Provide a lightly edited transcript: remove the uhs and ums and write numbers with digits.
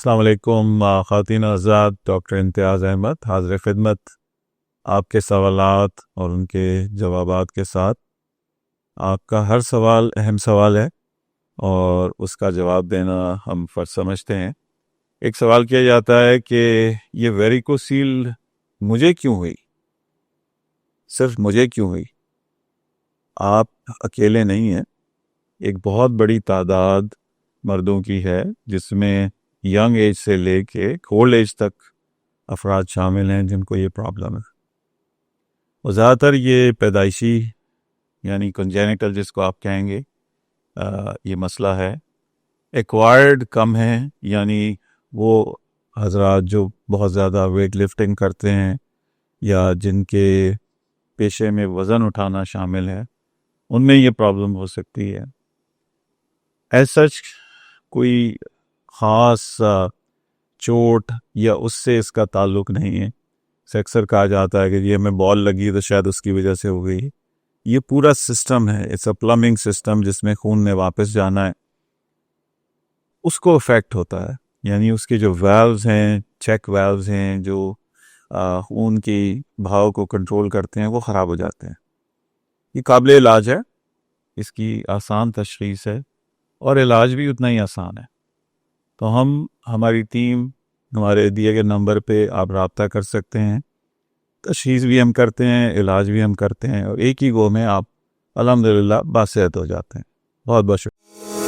अस्सलाम वालेकुम ख़ातीन हज़रात। डॉक्टर इम्तियाज़ अहमद हाज़िर ख़िदमत आपके सवालात और उनके जवाबात के साथ। आपका हर सवाल अहम सवाल है और उसका जवाब देना हम फ़र्ज़ समझते हैं। एक सवाल किया जाता है कि ये वेरिकोसील मुझे क्यों हुई, सिर्फ मुझे क्यों हुई। आप अकेले नहीं हैं, एक बहुत बड़ी तादाद मर्दों की है जिसमें यंग एज से लेके ओल्ड एज तक अफराद शामिल हैं जिनको ये प्रॉब्लम है। और ज़्यादातर ये पैदाइशी यानी कंजेनिटल जिसको आप कहेंगे ये मसला है। एक्वायर्ड कम है, यानी वो हजरात जो बहुत ज़्यादा वेट लिफ्टिंग करते हैं या जिनके पेशे में वज़न उठाना शामिल है उनमें ये प्रॉब्लम हो सकती है। एज सच कोई ख़ास चोट या उससे इसका ताल्लुक़ नहीं है। अक्सर कहा जाता है कि ये हमें बॉल लगी तो शायद उसकी वजह से हो गई। ये पूरा सिस्टम है, इट्स अ प्लम्बिंग सिस्टम जिसमें खून ने वापस जाना है, उसको इफेक्ट होता है। यानी उसके जो वाल्व्स हैं, चेक वाल्व्स हैं जो खून की बहाव को कंट्रोल करते हैं, वो ख़राब हो जाते हैं। ये काबिल इलाज है, इसकी आसान तशख़ीस है और इलाज भी उतना ही आसान है। तो हमारी टीम हमारे दिए गए नंबर पे आप रब्ता कर सकते हैं। तशख़ीस भी हम करते हैं, इलाज भी हम करते हैं और एक ही गो में आप अल्हम्दुलिल्लाह बासेहत हो जाते हैं। बहुत बहुत शुक्रिया।